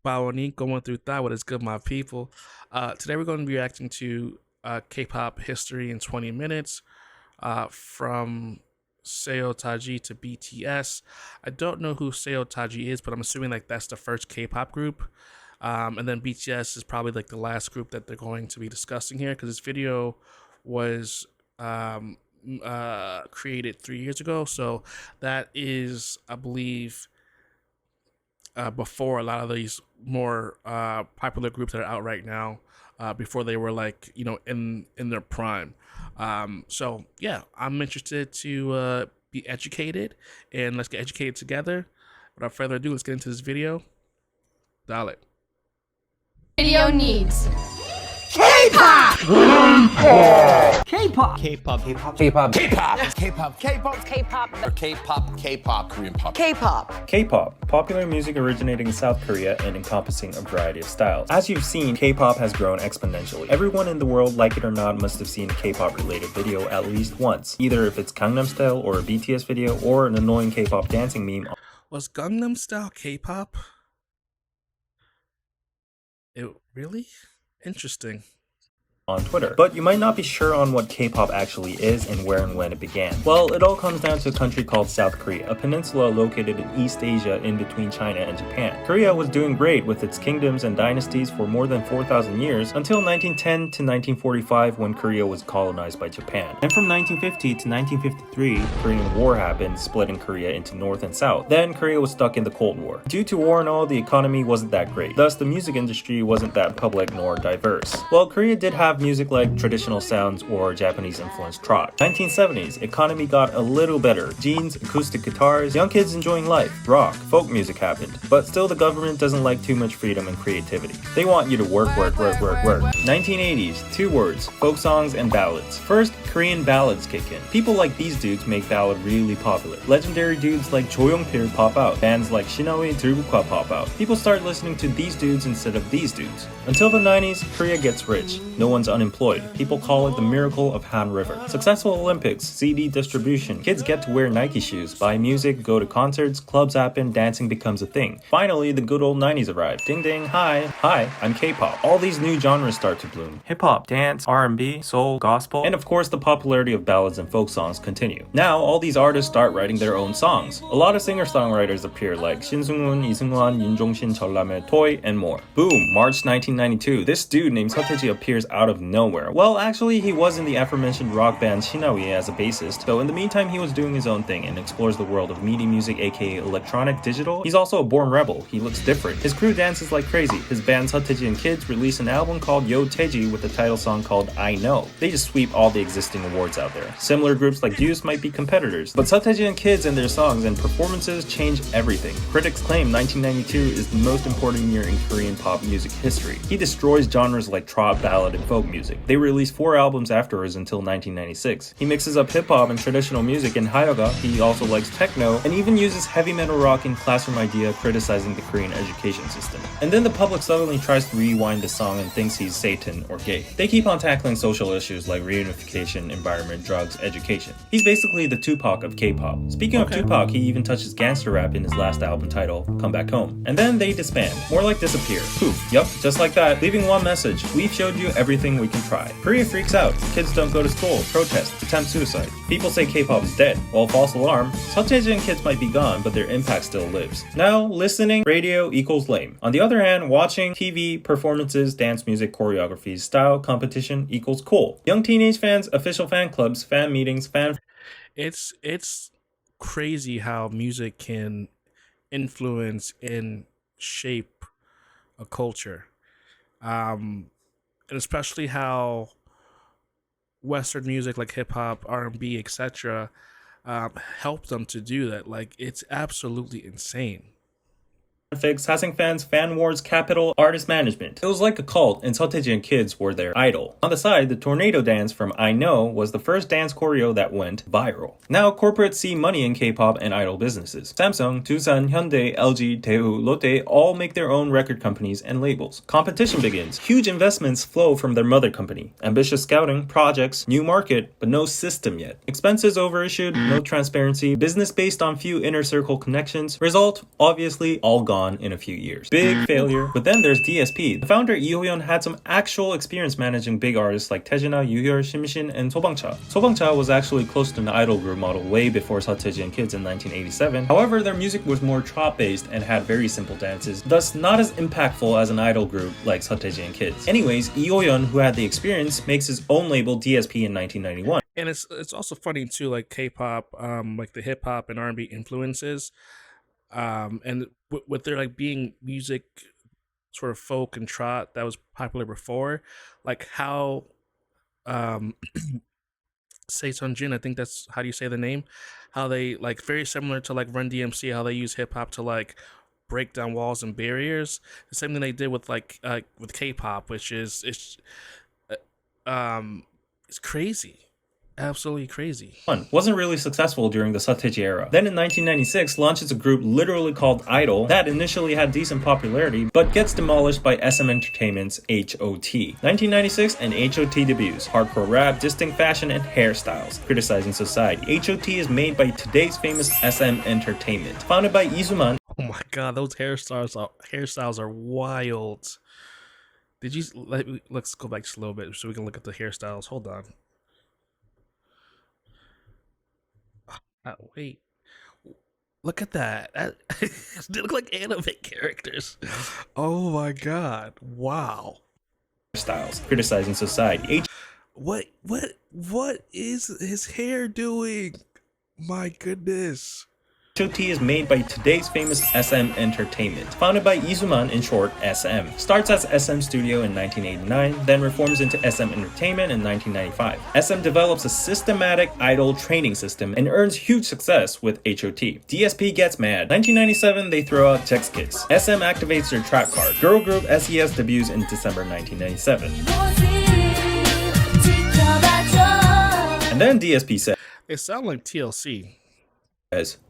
Bawani going through that. What is good, my people? Today we're going to be reacting to K-pop history in 20 minutes, from Seo Taiji to BTS. I don't know who Seo Taiji is, but I'm assuming like that's the first K-pop group. And then BTS is probably like the last group that they're going to be discussing here, because this video was created 3 years ago. So that is, I believe, before a lot of these more popular groups that are out right now, before they were like, in their prime. So yeah, I'm interested to be educated, and let's get educated together. Without further ado, let's get into this video. Dale. Video needs K-pop! K-pop. K-pop. K-pop. K-pop. K-pop. K-pop. K-pop. K-pop. K-pop. Korean pop. K-pop. K-pop, popular music originating in South Korea and encompassing a variety of styles. As you've seen, K-pop has grown exponentially. Everyone in the world, like it or not, must have seen a K-pop related video at least once, either if it's Gangnam Style or a BTS video or an annoying K-pop dancing meme. Was Gangnam Style K-pop? It really interesting. On Twitter. But you might not be sure on what K-pop actually is and where and when it began. Well, it all comes down to a country called South Korea, a peninsula located in East Asia in between China and Japan. Korea was doing great with its kingdoms and dynasties for more than 4,000 years until 1910 to 1945, when Korea was colonized by Japan. And from 1950 to 1953, Korean War happened, splitting Korea into North and South. Then Korea was stuck in the Cold War. Due to war and all, the economy wasn't that great. Thus, the music industry wasn't that public nor diverse. Well, Korea did have music like traditional sounds or Japanese influenced trot. 1970s, economy got a little better. Jeans, acoustic guitars, young kids enjoying life, rock, folk music happened. But still, the government doesn't like too much freedom and creativity. They want you to work. 1980s, two words, folk songs and ballads. First, Korean ballads kick in. People like these dudes make ballad really popular. Legendary dudes like Jo Young-pil pop out. Bands like Shinawi, 들국화 pop out. People start listening to these dudes instead of these dudes. Until the 90s, Korea gets rich. No one's unemployed. People call it the miracle of Han River. Successful Olympics, CD distribution, kids get to wear Nike shoes, buy music, go to concerts, clubs happen, dancing becomes a thing. Finally, the good old 90s arrive. Ding ding, hi, I'm K-pop. All these new genres start to bloom. Hip-hop, dance, R&B, soul, gospel, and of course the popularity of ballads and folk songs continue. Now, all these artists start writing their own songs. A lot of singer-songwriters appear like Shin Sung-hoon, Lee Seung-hwan, Yoon Jong-shin, Jeolname, Toy, and more. Boom, March 1992, this dude named Seo Taiji appears out of nowhere. Well, actually, he was in the aforementioned rock band Shinawi as a bassist, so in the meantime he was doing his own thing and explores the world of MIDI music, aka electronic digital. He's also a born rebel. He looks different. His crew dances like crazy. His band Seo Taiji and Kids released an album called Yo Taiji with a title song called I Know. They just sweep all the existing awards out there. Similar groups like Deuce might be competitors, but Seo Taiji and Kids and their songs and performances change everything. Critics claim 1992 is the most important year in Korean pop music history. He destroys genres like trot, ballad, and folk music. They released 4 albums afterwards until 1996. He mixes up hip-hop and traditional music in Hayoga. He also likes techno and even uses heavy metal rock in Classroom Idea, criticizing the Korean education system. And then the public suddenly tries to rewind the song and thinks he's Satan or gay. They keep on tackling social issues like reunification, environment, drugs, education. He's basically the Tupac of K-pop. Speaking of Tupac, he even touches gangster rap in his last album title, Come Back Home. And then they disband. More like disappear. Poof. Yup, just like that, leaving one message: we've showed you everything we can try. Korea freaks out. Kids don't go to school, protest, attempt suicide. People say K-pop is dead. Well, false alarm. Seo Taiji and Kids might be gone, but their impact still lives. Now, listening, radio equals lame. On the other hand, watching TV, performances, dance music, choreographies, style, competition equals cool. Young teenage fans, official fan clubs, fan meetings, fan... It's crazy how music can influence and shape a culture. And especially how Western music like hip-hop, R&B, etc. Help them to do that. Like, it's absolutely insane. Hassing fans, fan wars, capital, artist management. It was like a cult, and Seo Taiji and Kids were their idol. On the side, the tornado dance from I Know was the first dance choreo that went viral. Now, corporates see money in K-pop and idol businesses. Samsung, Doosan, Hyundai, LG, Daewoo, Lotte all make their own record companies and labels. Competition begins. Huge investments flow from their mother company. Ambitious scouting, projects, new market, but no system yet. Expenses overissued, no transparency, business based on few inner circle connections. Result, obviously, all gone gone in a few years. Big failure. But then there's DSP. The founder Lee Ho-yeon had some actual experience managing big artists like Taejina, Yoo-hyul, Shimshin, and Sobangcha. Sobangcha was actually close to an idol group model way before SeoTaiji and Kids in 1987. However, their music was more chop-based and had very simple dances, thus not as impactful as an idol group like SeoTaiji and Kids. Anyways, Lee Ho-yeon, who had the experience, makes his own label DSP in 1991. And it's also funny too, like K-pop, like the hip hop and R&B influences, and with their like being music, sort of folk and trot that was popular before, like how Seo Jin, I think that's how do you say the name, how they like very similar to like Run DMC, how they use hip hop to like break down walls and barriers. The same thing they did with like with K-pop, which is it's crazy. Absolutely crazy. Wasn't really successful during the SeoTaiji era. Then in 1996 launches a group literally called Idol that initially had decent popularity but gets demolished by SM Entertainment's H.O.T. 1996 and H.O.T. debuts. Hardcore rap, distinct fashion, and hairstyles. Criticizing society. H.O.T. is made by today's famous SM Entertainment. Founded by Isuman. Oh my god, those hairstyles are wild. Did you let's go back just a little bit so we can look at the hairstyles. Hold on. Wait, look at that. They look like anime characters. Oh my god. Wow. Styles. Criticizing society. What is his hair doing? My goodness. H.O.T. is made by today's famous SM Entertainment. Founded by Isuman, in short, SM. Starts as SM Studio in 1989, then reforms into SM Entertainment in 1995. SM develops a systematic idol training system and earns huge success with H.O.T. DSP gets mad. 1997, they throw out Chex Kiss. SM activates their trap card. Girl group SES debuts in December 1997. And then DSP said, They sound like TLC.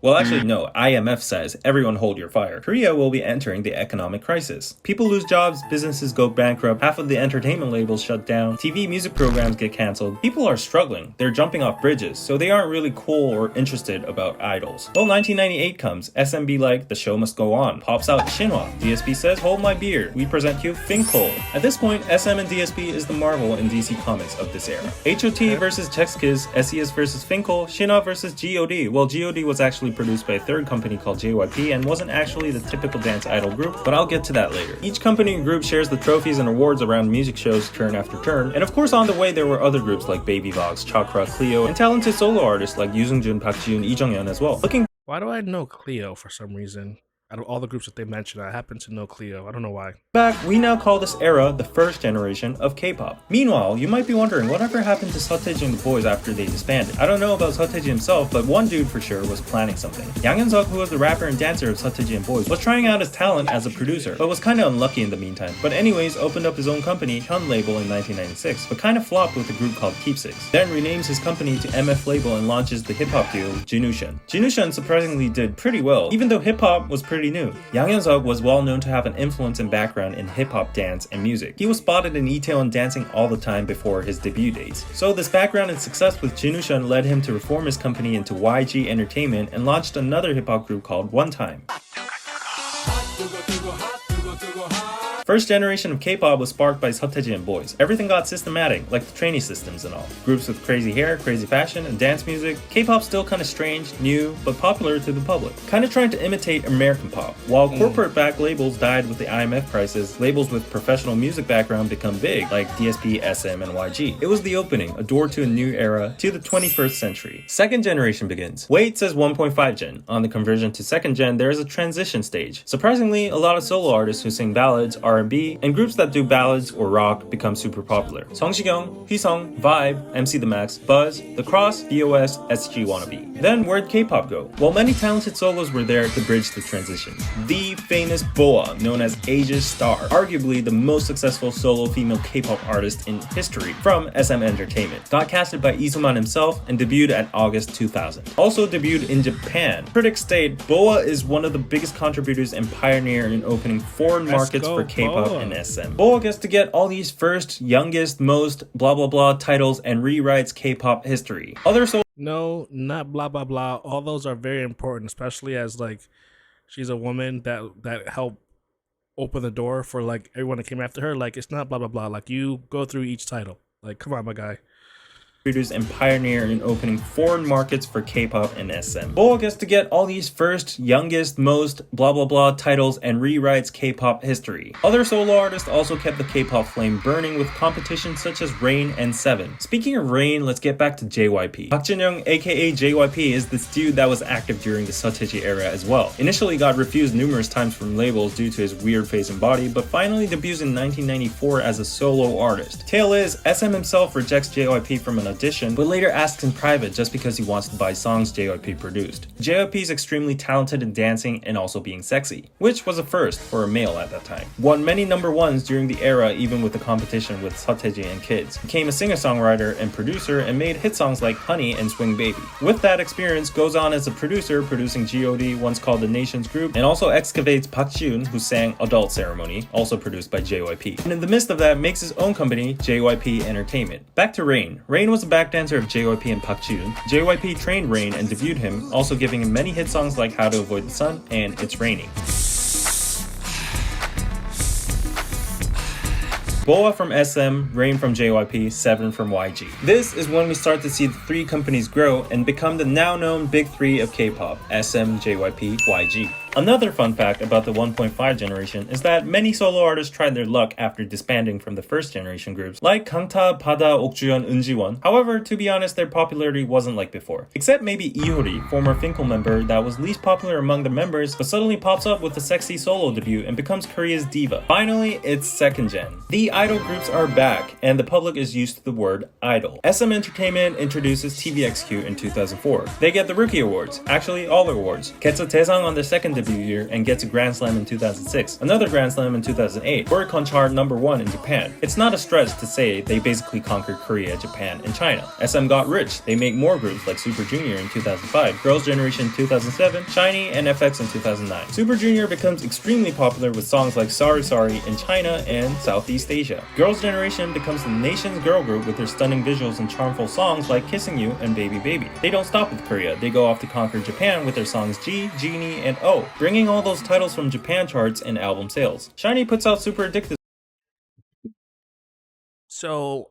well, actually, no. IMF says, everyone hold your fire. Korea will be entering the economic crisis. People lose jobs, businesses go bankrupt, half of the entertainment labels shut down, TV music programs get cancelled. People are struggling. They're jumping off bridges, so they aren't really cool or interested about idols. Well, 1998 comes. SMB like, the show must go on. Pops out Shinhwa. DSP says, hold my beer. We present you Finkel. At this point, SM and DSP is the Marvel and DC comics of this era. H.O.T. versus Chex Kiss, SES versus Finkel, Shinhwa versus G.O.D. Well, G.O.D. was actually produced by a third company called JYP and wasn't actually the typical dance idol group, but I'll get to that later. Each company and group shares the trophies and awards around music shows turn after turn, and of course on the way there were other groups like Baby Vox, Chakra, Cleo, and talented solo artists like Yoo Seung-jun, Park Ji-yoon, Lee Jung-yeon as well. Why do I know Cleo for some reason? Out of all the groups that they mentioned, I happen to know Cleo. I don't know why. Back, we now call this era the first generation of K-pop. Meanwhile, you might be wondering whatever happened to SeoTaiji and the Boys after they disbanded. I don't know about SeoTaiji himself, but one dude for sure was planning something. Yang Hyun-suk, who was the rapper and dancer of SeoTaiji and Boys, was trying out his talent as a producer, but was kinda unlucky in the meantime. But anyways, opened up his own company, H.I.M label in 1996, but kinda flopped with a group called Keepsakes. Then renames his company to MF label and launches the hip-hop duo Jinushan. Jinushan surprisingly did pretty well, even though hip-hop was pretty new. Yang Hyun-suk was well known to have an influence and background in hip-hop dance and music. He was spotted in Itaewon dancing all the time before his debut dates. So this background and success with Jinushan led him to reform his company into YG Entertainment and launched another hip-hop group called One Time. First generation of K-pop was sparked by SeoTaiji and Boys. Everything got systematic, like the trainee systems and all. Groups with crazy hair, crazy fashion, and dance music. K-pop still kinda strange, new, but popular to the public. Kinda trying to imitate American pop. While corporate-backed labels died with the IMF crisis, labels with professional music background become big, like DSP, SM, and YG. It was the opening, a door to a new era, to the 21st century. Second generation begins. Wait says 1.5 gen. On the conversion to second gen, there is a transition stage. Surprisingly, a lot of solo artists who sing ballads, R&B, and groups that do ballads or rock become super popular. Song Shikyung, Hee-sung, Vibe, MC The Max, Buzz, The Cross, BOS, SG Wannabe. Then where'd K-pop go? Well, many talented solos were there to bridge the transition. The famous Boa, known as Asia's Star, arguably the most successful solo female K-pop artist in history from SM Entertainment. Got casted by Isuman himself and debuted at August 2000. Also debuted in Japan. Critics state Boa is one of the biggest contributors and pioneer in opening foreign markets for K-pop and SM. Boa gets to get all these first, youngest, most, blah blah blah titles and rewrites K-pop history. Other No, not blah blah blah. All those are very important, especially as like She's a woman that helped open the door for like everyone that came after her. Like it's not blah blah blah. Like you go through each title. Like come on, my guy. And pioneer in opening foreign markets for K-pop and SM. Boa gets to get all these first, youngest, most, blah blah blah titles and rewrites K-pop history. Other solo artists also kept the K-pop flame burning with competitions such as Rain and Seven. Speaking of Rain, let's get back to JYP. Park Jin-young aka JYP is this dude that was active during the SeoTaiji era as well. Initially got refused numerous times from labels due to his weird face and body, but finally debuts in 1994 as a solo artist. Tale is, SM himself rejects JYP from an audition, but later asks in private just because he wants to buy songs JYP produced. JYP is extremely talented in dancing and also being sexy, which was a first for a male at that time. Won many number ones during the era even with the competition with SeoTaiji and Kids. Became a singer-songwriter and producer and made hit songs like Honey and Swing Baby. With that experience, goes on as a producer, producing G.O.D, once called the Nations Group, and also excavates Park Ji-yoon, who sang Adult Ceremony, also produced by JYP. And in the midst of that, makes his own company, JYP Entertainment. Back to Rain. Rain was a backdancer of JYP and Park Ji-yoon. JYP trained Rain and debuted him, also giving him many hit songs like How to Avoid the Sun and It's Raining. Boa from SM, Rain from JYP, Seven from YG. This is when we start to see the three companies grow and become the now known big three of K-pop, SM, JYP, YG. Another fun fact about the 1.5 generation is that many solo artists tried their luck after disbanding from the first generation groups, like Kangta, Pada, Okjuyeon, Eunjiwon. However, to be honest, their popularity wasn't like before. Except maybe Ihori, former Finkel member that was least popular among the members, but suddenly pops up with a sexy solo debut and becomes Korea's diva. Finally, it's second gen. The idol groups are back, and the public is used to the word idol. SM Entertainment introduces TVXQ in 2004. They get the Rookie Awards, actually all the awards. Gets a Daesang on their second debut year and gets a Grand Slam in 2006, another Grand Slam in 2008, Oricon chart #1 in Japan. It's not a stretch to say they basically conquered Korea, Japan, and China. SM got rich. They make more groups like Super Junior in 2005, Girls' Generation in 2007, SHINee, and FX in 2009. Super Junior becomes extremely popular with songs like Sorry Sorry in China and Southeast Asia. Girls' Generation becomes the nation's girl group with their stunning visuals and charmful songs like Kissing You and Baby Baby. They don't stop with Korea. They go off to conquer Japan with their songs G, Genie, and O, bringing all those titles from Japan charts and album sales. SHINee puts out Super Addicted. So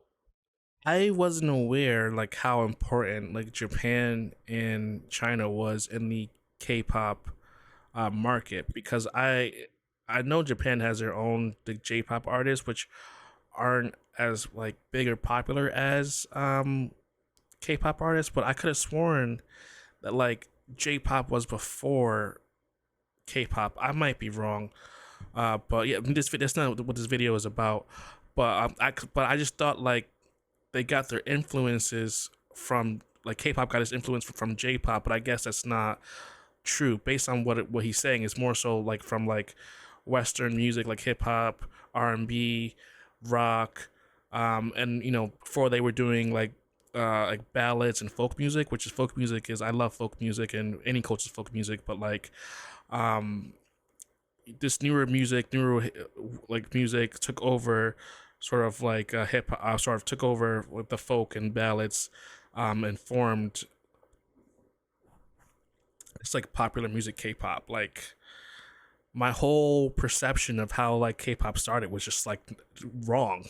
I wasn't aware like how important like Japan and China was in the K-pop market, because I know Japan has their own the J-pop artists which aren't as like big or popular as K-pop artists, but I could have sworn that like J-pop was before K-pop. I might be wrong, but yeah, that's not what this video is about. But I just thought like they got their influences from like K-pop got its influence from J-pop, but I guess that's not true. Based on what he's saying, it's more so like from like Western music, like hip hop, R&B, rock, and you know before they were doing like ballads and folk music, which is folk music is I love folk music and any culture's folk music, but like this newer music took over sort of like hip hop, sort of took over with the folk and ballads, and formed it's like popular music K-pop. Like my whole perception of how like K-pop started was just like wrong,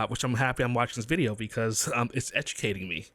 which I'm happy I'm watching this video because it's educating me.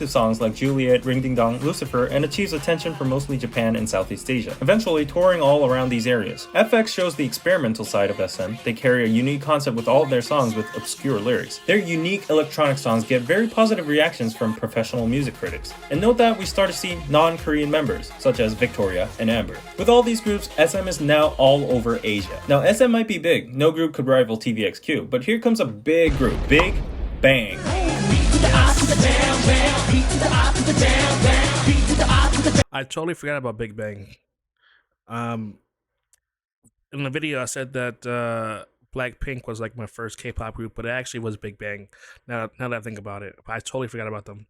Songs like Juliet, Ring Ding Dong, Lucifer, and achieves attention from mostly Japan and Southeast Asia, eventually touring all around these areas. FX shows the experimental side of SM. They carry a unique concept with all of their songs with obscure lyrics. Their unique electronic songs get very positive reactions from professional music critics. And note that we start to see non-Korean members, such as Victoria and Amber. With all these groups, SM is now all over Asia. Now SM might be big, no group could rival TVXQ, but here comes a big group, Big Bang. I totally forgot about Big Bang. In the video, I said that Blackpink was like my first K-pop group, but it actually was Big Bang. Now that I think about it, I totally forgot about them.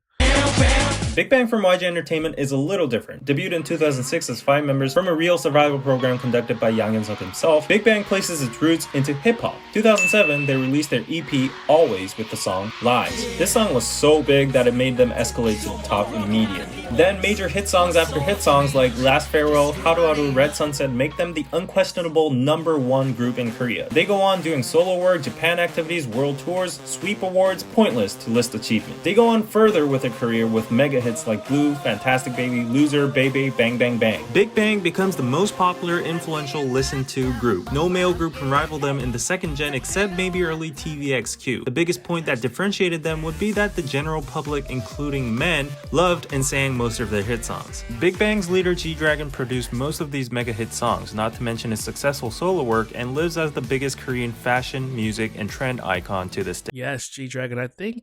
Big Bang from YG Entertainment is a little different. Debuted in 2006 as 5 members from a real survival program conducted by Yang Hyun-suk himself, Big Bang places its roots into hip-hop. 2007, they released their EP Always with the song Lies. This song was so big that it made them escalate to the top immediately. Then major hit songs after hit songs like Last Farewell, Haru Haru, Red Sunset make them the unquestionable #1 group in Korea. They go on doing solo work, Japan activities, world tours, sweep awards, pointless to list achievements. They go on further with their career with mega hits like Blue, Fantastic Baby, Loser, Baby, Bang Bang Bang. Big Bang becomes the most popular, influential, listened to group. No male group can rival them in the second gen except maybe early TVXQ. The biggest point that differentiated them would be that the general public, including men, loved and sang most of their hit songs. Big Bang's leader G-Dragon produced most of these mega hit songs, not to mention his successful solo work, and lives as the biggest Korean fashion, music, and trend icon to this day. Yes, G-Dragon. I think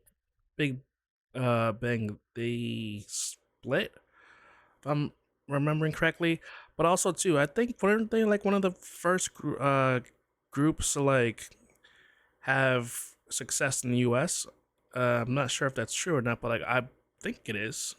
Big Bang, they split, if I'm remembering correctly. But also too, I think weren't they like one of the first groups to like have success in the US? I'm not sure if that's true or not, but like I think it is.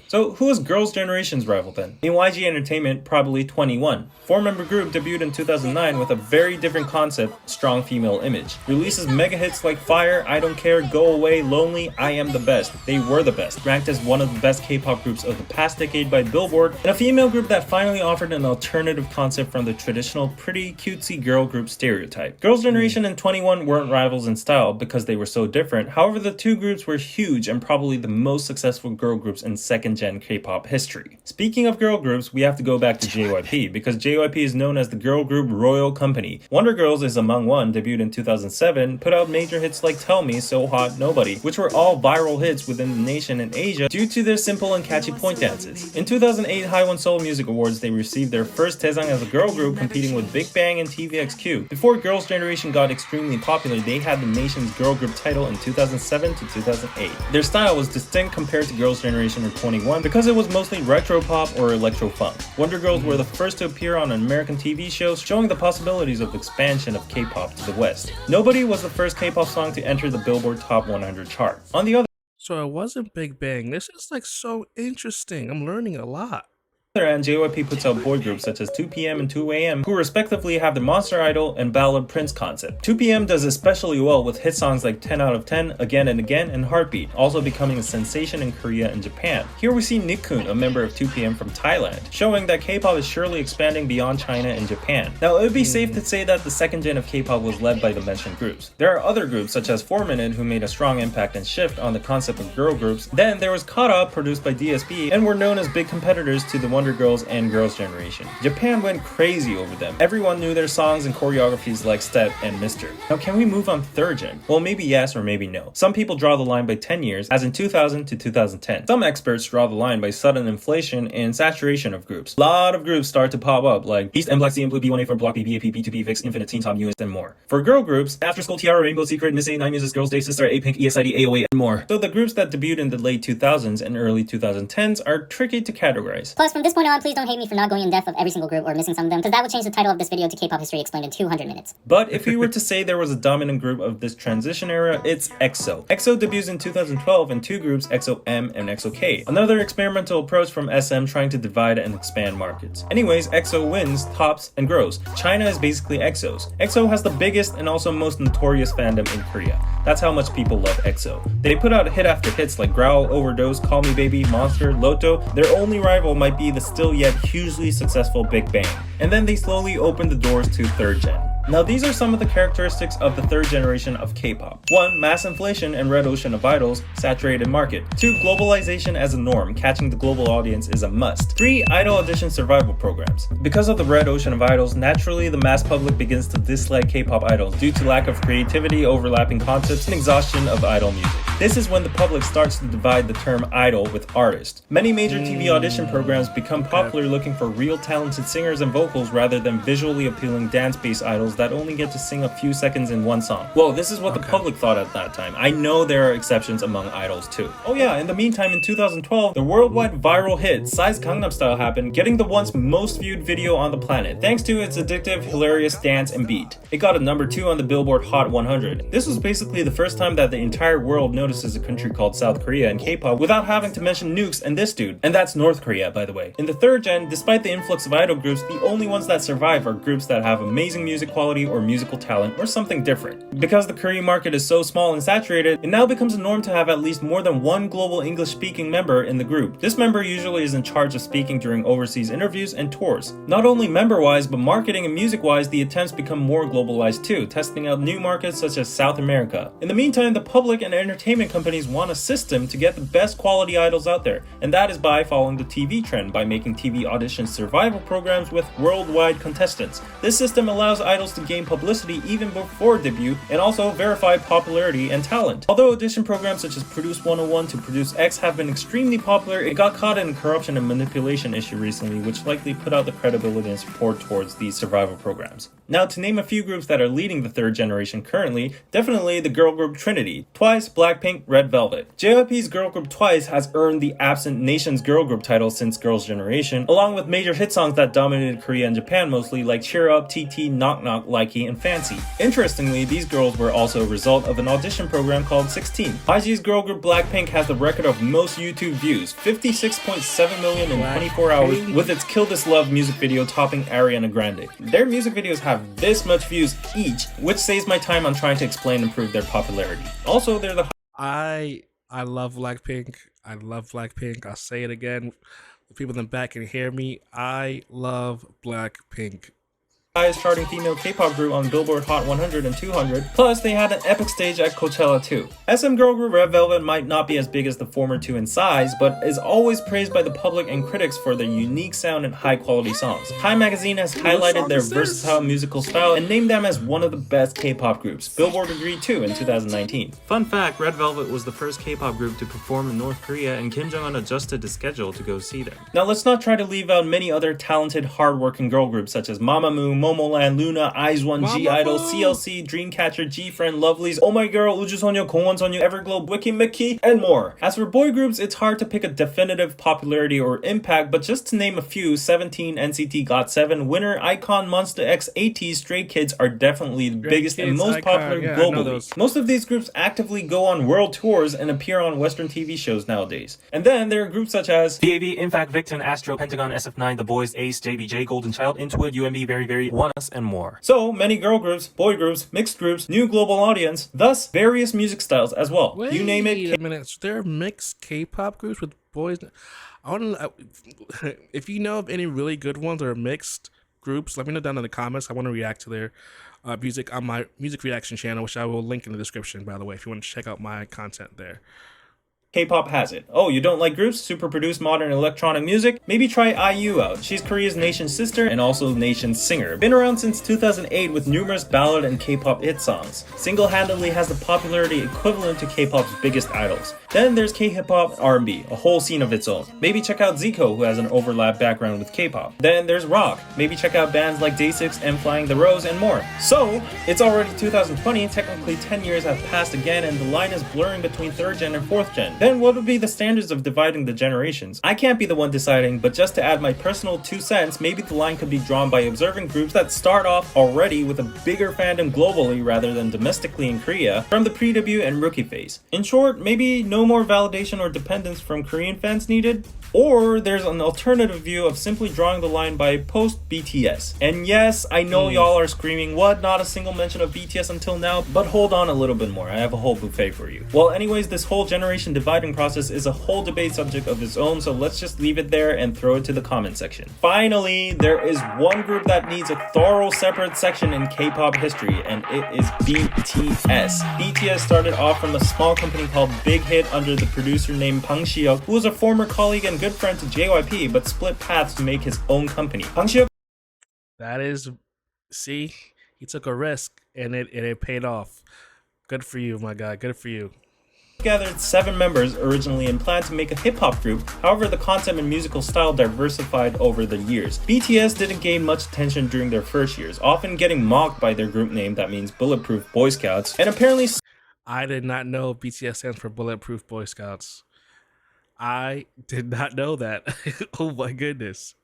So who was Girls' Generation's rival then? In YG Entertainment, probably 21. 4-member group debuted in 2009 with a very different concept, strong female image. Releases mega hits like Fire, I Don't Care, Go Away, Lonely, I Am the Best. They were the best, ranked as one of the best K-pop groups of the past decade by Billboard, and a female group that finally offered an alternative concept from the traditional pretty cutesy girl group stereotype. Girls' Generation and 21 weren't rivals in style because they were so different. However, the two groups were huge and probably the most successful girl groups in second-gen K-pop history. Speaking of girl groups, we have to go back to JYP, because JYP is known as the girl group Royal Company. Wonder Girls is among one, debuted in 2007, put out major hits like Tell Me, So Hot, Nobody, which were all viral hits within the nation and Asia due to their simple and catchy point dances. In 2008 Haiwon Seoul Music Awards, they received their first daesang as a girl group, competing with Big Bang and TVXQ. Before Girls' Generation got extremely popular, they had the nation's girl group title in 2007 to 2008. Their style was distinct compared to Girls' Generation or 21 because it was mostly retro pop or electro funk. Wonder Girls were the first to appear on an American TV show, showing the possibilities of expansion of K-pop to the West. Nobody was the first K-pop song to enter the Billboard Top 100 chart. On the other So it wasn't Big Bang. This is like so interesting. I'm learning a lot. hand, JYP puts out boy groups such as 2PM and 2AM, who respectively have the Monster Idol and Ballad Prince concept. 2PM does especially well with hit songs like 10 out of 10, Again and Again, and Heartbeat, also becoming a sensation in Korea and Japan. Here we see Nickun, a member of 2PM from Thailand, showing that K-pop is surely expanding beyond China and Japan. Now, it would be safe to say that the second gen of K-pop was led by the mentioned groups. There are other groups such as 4 Minute who made a strong impact and shift on the concept of girl groups. Then there was Kara, produced by DSB, and were known as big competitors to the Wonder Girls and Girls' Generation. Japan went crazy over them. Everyone knew their songs and choreographies like Step and Mr. Now, can we move on third gen? Well, maybe yes or maybe no. Some people draw the line by 10 years, as in 2000 to 2010. Some experts draw the line by sudden inflation and saturation of groups. A lot of groups start to pop up, like East and Black C and Blue, B1A from Block B, BAP, B2B, VIX, Infinite, Teen Top, US, and more. For girl groups, After School, Tiara, Rainbow Secret, Nisei, 9 Muses, Girls' Day, Sister, A-Pink, ESID, AOA, and more. So the groups that debuted in the late 2000s and early 2010s are tricky to categorize. Plus, from this point on, please don't hate me for not going in depth of every single group or missing some of them, because that would change the title of this video to K-pop history explained in 200 minutes. But if we were to say there was a dominant group of this transition era, it's EXO. EXO debuts in 2012 in 2 groups, EXO-M and EXO-K. Another experimental approach from SM trying to divide and expand markets. Anyways, EXO wins, tops, and grows. China is basically EXO's. EXO has the biggest and also most notorious fandom in Korea. That's how much people love EXO. They put out hit after hits like Growl, Overdose, Call Me Baby, Monster, Lotto. Their only rival might be the still yet hugely successful Big Bang. And then they slowly opened the doors to third gen. Now, these are some of the characteristics of the third generation of K-pop. 1. Mass inflation and red ocean of idols, saturated market. 2. Globalization as a norm, catching the global audience is a must. 3. Idol audition survival programs. Because of the red ocean of idols, naturally the mass public begins to dislike K-pop idols due to lack of creativity, overlapping concepts, and exhaustion of idol music. This is when the public starts to divide the term idol with artist. Many major TV audition programs become popular looking for real talented singers and vocals rather than visually appealing dance-based idols that only get to sing a few seconds in one song. Well, this is what the public thought at that time. I know there are exceptions among idols too. Oh yeah, in the meantime, in 2012, the worldwide viral hit Psy's Gangnam Style happened, getting the once most viewed video on the planet, thanks to its addictive, hilarious dance and beat. It got a number 2 on the Billboard Hot 100. This was basically the first time that the entire world noticed notices a country called South Korea in K-pop without having to mention nukes and this dude. And that's North Korea, by the way. In the third gen, despite the influx of idol groups, the only ones that survive are groups that have amazing music quality or musical talent or something different. Because the Korean market is so small and saturated, it now becomes a norm to have at least more than one global English-speaking member in the group. This member usually is in charge of speaking during overseas interviews and tours. Not only member-wise, but marketing and music-wise, the attempts become more globalized too, testing out new markets such as South America. In the meantime, the public and entertainment companies want a system to get the best quality idols out there, and that is by following the TV trend by making TV audition survival programs with worldwide contestants. This system allows idols to gain publicity even before debut and also verify popularity and talent. Although audition programs such as Produce 101 to Produce X have been extremely popular, it got caught in a corruption and manipulation issue recently, which likely put out the credibility and support towards these survival programs. Now, to name a few groups that are leading the third generation currently, definitely the girl group Trinity, Twice, Blackpink, Red Velvet. JYP's girl group Twice has earned the absent nation's girl group title since Girls' Generation, along with major hit songs that dominated Korea and Japan mostly, like Cheer Up, TT, Knock Knock, Likey, and Fancy. Interestingly, these girls were also a result of an audition program called 16. YG's girl group Blackpink has the record of most YouTube views, 56.7 million in 24 hours, with its Kill This Love music video topping Ariana Grande. Their music videos have this much views each, which saves my time on trying to explain and prove their popularity. Also, they're the I love Blackpink. I love Blackpink. I'll say it again. The people in the back can hear me. I love Blackpink. highest charting female K-pop group on Billboard Hot 100 and 200, plus they had an epic stage at Coachella too. SM girl group Red Velvet might not be as big as the former two in size, but is always praised by the public and critics for their unique sound and high quality songs. Time magazine has highlighted their versatile musical style and named them as one of the best K-pop groups. Billboard agreed too in 2019. Fun fact, Red Velvet was the first K-pop group to perform in North Korea, and Kim Jong-un adjusted his schedule to go see them. Now let's not try to leave out many other talented, hard-working girl groups such as Mamamoo, Momoland, Luna, IZ*ONE, G-Idol, CLC, Dreamcatcher, G-Friend, Lovelyz, Oh My Girl, 우주소녀, 공원소녀, Everglow, Wiki Mickey, and more. As for boy groups, it's hard to pick a definitive popularity or impact, but just to name a few, 17, NCT, GOT7, Winner, iKON, Monsta X, AT, Stray Kids are definitely the biggest and most popular globally. Most of these groups actively go on world tours and appear on Western TV shows nowadays. And then there are groups such as VAV, Impact, Victon, Astro, Pentagon, SF9, The Boys, Ace, JBJ, Golden Child, Intuit, UMB, Very Very, ONEUS, and more. So many girl groups, boy groups, mixed groups, new global audience, thus various music styles as well. Wait you name it. A minute. So there are mixed K-pop groups with boys. I want to. If you know of any really good ones or mixed groups, let me know down in the comments. I want to react to their music on my music reaction channel, which I will link in the description, by the way, if you want to check out my content there. K-pop has it. Oh, you don't like groups? Super produced modern electronic music? Maybe try IU out. She's Korea's nation's sister and also nation's singer. Been around since 2008 with numerous ballad and K-pop hit songs. Single-handedly has the popularity equivalent to K-pop's biggest idols. Then there's K-hip-hop and R&B, a whole scene of its own. Maybe check out Zico, who has an overlap background with K-pop. Then there's rock. Maybe check out bands like Day6 and Flying the Rose and more. So, it's already 2020, technically 10 years have passed again, and the line is blurring between 3rd gen and 4th gen. Then what would be the standards of dividing the generations? I can't be the one deciding, but just to add my personal 2 cents, maybe the line could be drawn by observing groups that start off already with a bigger fandom globally rather than domestically in Korea from the pre-debut and rookie phase. In short, maybe no more validation or dependence from Korean fans needed? Or there's an alternative view of simply drawing the line by post-BTS. And yes, I know y'all are screaming, what? Not a single mention of BTS until now? But hold on a little bit more, I have a whole buffet for you. Well, anyways, this whole generation dividing process is a whole debate subject of its own, so let's just leave it there and throw it to the comment section. Finally, there is one group that needs a thorough separate section in K-pop history, and it is BTS. BTS started off from a small company called Big Hit under the producer named Bang Si-hyuk, who was a former colleague and good friend to JYP, but split paths to make his own company. Bang Si-hyuk That is, see, he took a risk and it paid off. Good for you, my guy. Good for you. gathered 7 members originally and planned to make a hip-hop group. However, the concept and musical style diversified over the years. BTS didn't gain much attention during their first years, often getting mocked by their group name that means Bulletproof Boy Scouts, and apparently I did not know BTS stands for Bulletproof Boy Scouts. I did not know that. Oh my goodness.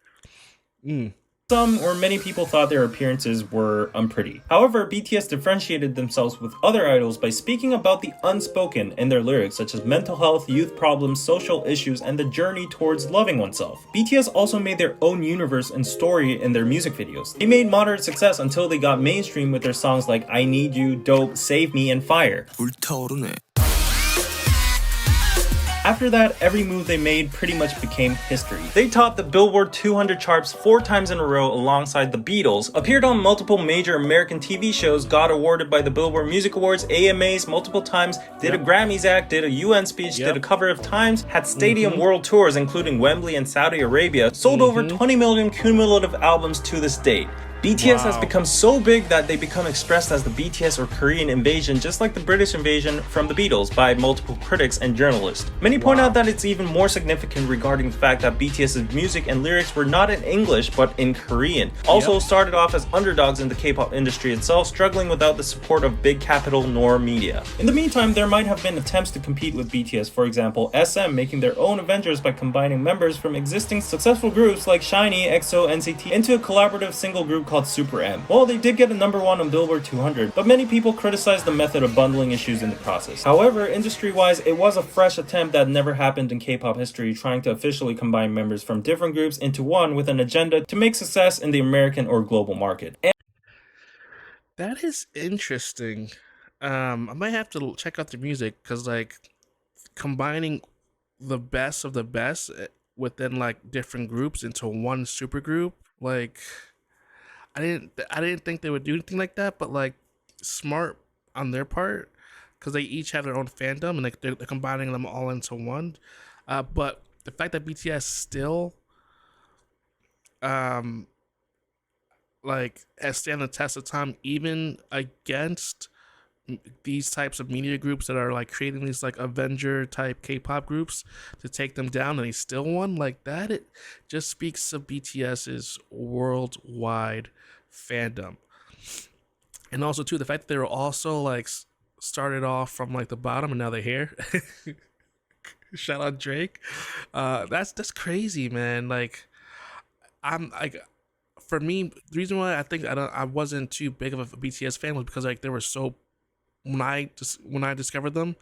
Some or many people thought their appearances were unpretty. However, BTS differentiated themselves with other idols by speaking about the unspoken in their lyrics, such as mental health, youth problems, social issues, and the journey towards loving oneself. BTS also made their own universe and story in their music videos. They made moderate success until they got mainstream with their songs like I Need You, Dope, Save Me, and Fire. After that, every move they made pretty much became history. They topped the Billboard 200 charts 4 times in a row alongside the Beatles, appeared on multiple major American TV shows, got awarded by the Billboard Music Awards, AMAs multiple times, did a Grammys act, did a UN speech, did a cover of Times, had stadium world tours including Wembley and Saudi Arabia, sold over 20 million cumulative albums to this date. BTS has become so big that they become expressed as the BTS or Korean invasion, just like the British invasion from the Beatles by multiple critics and journalists. Many point out that it's even more significant regarding the fact that BTS's music and lyrics were not in English but in Korean. Also started off as underdogs in the K-pop industry itself, struggling without the support of big capital nor media. In the meantime, there might have been attempts to compete with BTS, for example, SM making their own Avengers by combining members from existing successful groups like SHINee, EXO, NCT into a collaborative single group called Super M. Well, they did get a #1 on Billboard 200, but many people criticized the method of bundling issues in the process. However, industry-wise, it was a fresh attempt that never happened in K-pop history, trying to officially combine members from different groups into one with an agenda to make success in the American or global market. That is interesting. I might have to check out the music because like combining the best of the best within like different groups into one super group, like I didn't think they would do anything like that, but like smart on their part because they each have their own fandom and like they're combining them all into one. But the fact that BTS still like has stand the test of time even against these types of media groups that are like creating these like Avenger type K-pop groups to take them down, and he still won like that. It just speaks of BTS's worldwide fandom. And also too the fact that they were also like started off from like the bottom and now they're here. Shout out Drake. That's crazy, man. Like I'm like, for me, the reason why I think I wasn't too big of a BTS fan was because like they were so, when I discovered them,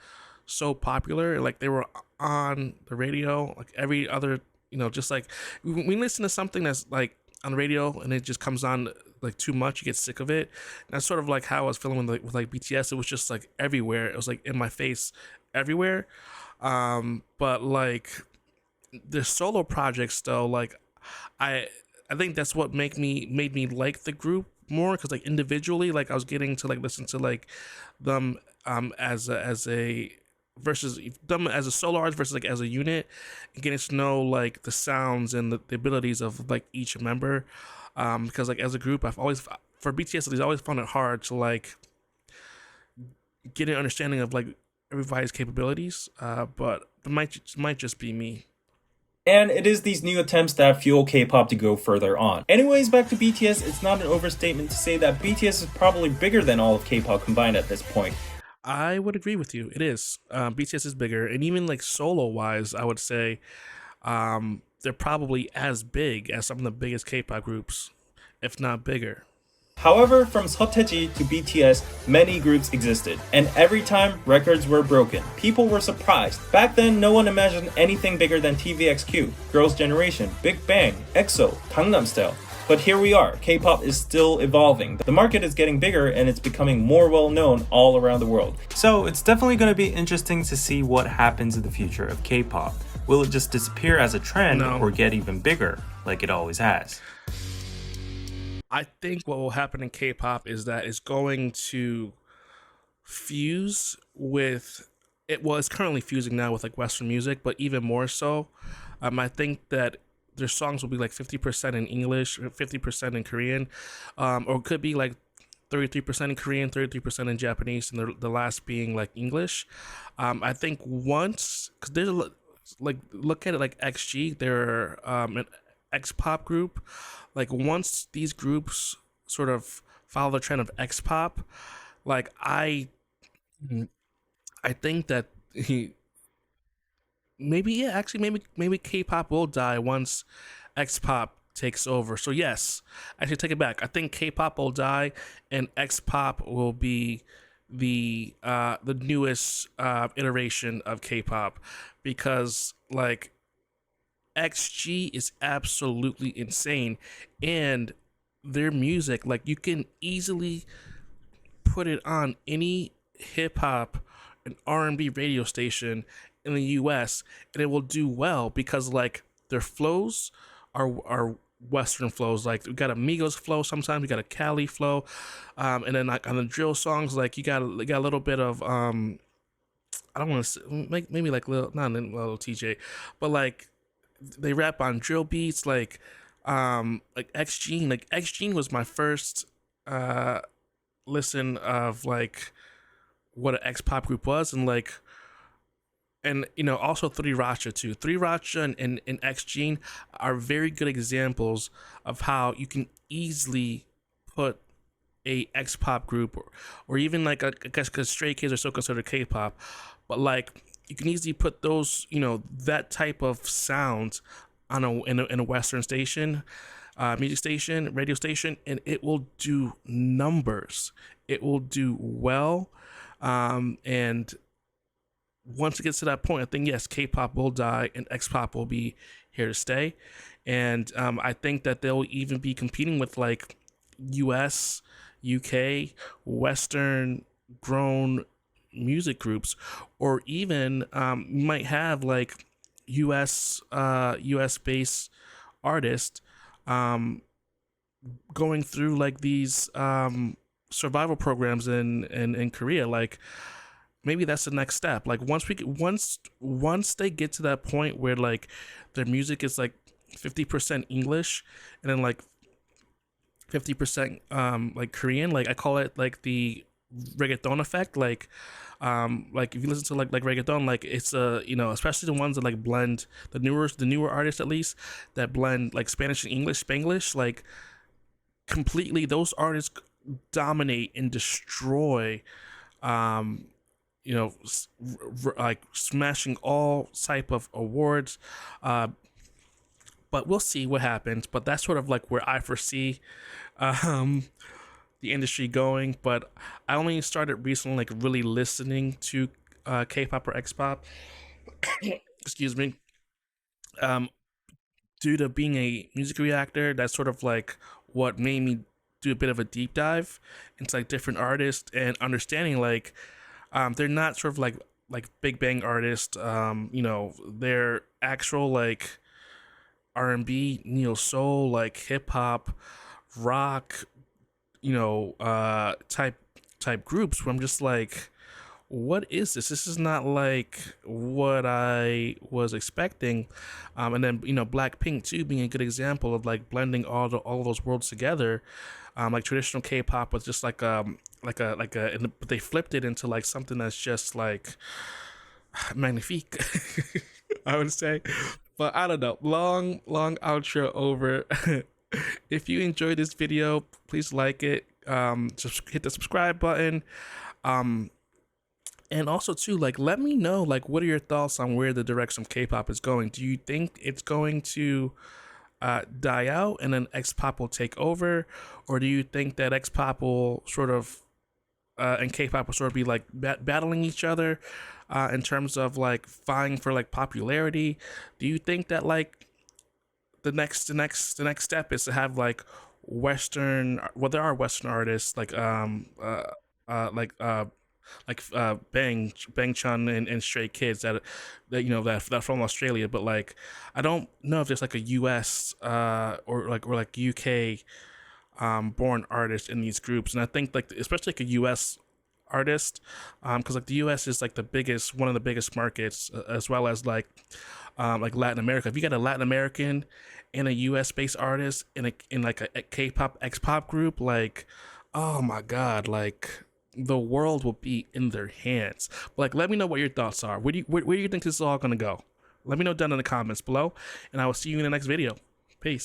so popular. Like they were on the radio, like every other, just like when we listen to something that's like on the radio and it just comes on like too much, you get sick of it. And that's sort of like how I was feeling with like BTS. It was just like everywhere. It was like in my face everywhere. But like the solo projects though, like I think that's what made me like the group more, because like individually, like I was getting to like listen to like them as a versus them as a solo artist versus like as a unit, and getting to know like the sounds and the abilities of like each member. Because like as a group, I've always, for BTS, I've always found it hard to like get an understanding of like everybody's capabilities. But it might just be me. And it is these new attempts that fuel K-pop to go further on. Anyways, back to BTS, it's not an overstatement to say that BTS is probably bigger than all of K-pop combined at this point. I would agree with you. It is. BTS is bigger, and even like solo-wise, I would say they're probably as big as some of the biggest K-pop groups, if not bigger. However, from SeoTaiji to BTS, many groups existed, and every time records were broken, people were surprised. Back then, no one imagined anything bigger than TVXQ, Girls' Generation, Big Bang, EXO, Gangnam Style. But here we are, K-pop is still evolving. The market is getting bigger and it's becoming more well-known all around the world. So it's definitely going to be interesting to see what happens in the future of K-pop. Will it just disappear as a trend or get even bigger, like it always has? I think what will happen in K-pop is that it's going to fuse with it. Well, it's currently fusing now with like Western music, but even more so. I think that their songs will be like 50% in English, 50% in Korean, or it could be like 33% in Korean, 33% in Japanese, and the last being like English. I think once, because there's like, look at it like XG, they're an X-pop group. Like once these groups sort of follow the trend of X-pop, like I think that maybe K-pop will die once X-pop takes over. So yes, I should take it back. I think K-pop will die, and X-pop will be the newest iteration of K-pop, because like XG is absolutely insane, and their music, like you can easily put it on any hip hop and R&B radio station in the US, and it will do well, because like their flows are Western flows. Like we got a Migos flow, sometimes we got a Cali flow, and then like on the drill songs, like you got a little bit of I don't want to maybe like not little TJ, but like they rap on drill beats, like X Gene. Like X Gene was my first listen of like what an X pop group was, and like, and you know, also Three Racha too. Three Racha and X Gene are very good examples of how you can easily put a X pop group, or even like I guess because Stray Kids are still considered K-pop, but like you can easily put those, you know, that type of sound on in a Western station, music station, radio station, and it will do numbers. It will do well, and once it gets to that point, I think yes, K-pop will die and X-pop will be here to stay, and I think that they'll even be competing with like US, UK, Western grown music groups, or even you might have like US based artists going through like these survival programs in Korea. Like maybe that's the next step. Like once they get to that point where like their music is like 50% English and then like 50% like Korean, like I call it like the reggaeton effect. Like if you listen to like reggaeton, like it's you know, especially the ones that like blend the newer artists, at least, that blend like Spanish and English, Spanglish, like completely, those artists dominate and destroy, you know, like smashing all type of awards, but we'll see what happens. But that's sort of like where I foresee the industry going. But I only started recently like really listening to K-pop or X-pop excuse me, due to being a music reactor. That's sort of like what made me do a bit of a deep dive into like different artists and understanding like they're not sort of like big bang artists. You know, they're actual like R&B, neo soul, like hip hop, rock, you know, type groups where I'm just like, what is this? This is not like what I was expecting. And then, you know, Blackpink too being a good example of like blending all those worlds together. Like traditional K-pop was just like but they flipped it into like something that's just like magnifique, I would say. But I don't know. Long outro over. If you enjoyed this video, please like it. Just hit the subscribe button. And also too, like, let me know, like, what are your thoughts on where the direction of K-pop is going? Do you think it's going to die out and then X-pop will take over, or do you think that X-pop will sort of and K-pop will sort of be like battling each other in terms of like vying for like popularity? Do you think that like the next step is to have like Western, well, there are Western artists like Bang Chun and Stray Kids that you know that from Australia, but like I don't know if there's like a US or like UK born artists in these groups. And I think like especially like a US artist, because like the US is like one of the biggest markets, as well as like Latin America. If you got a Latin American and a US based artist in like a K-pop X-pop group, like, oh my god, like the world will be in their hands. But like, let me know what your thoughts are. Where do you think this is all gonna go? Let me know down in the comments below, and I will see you in the next video. Peace.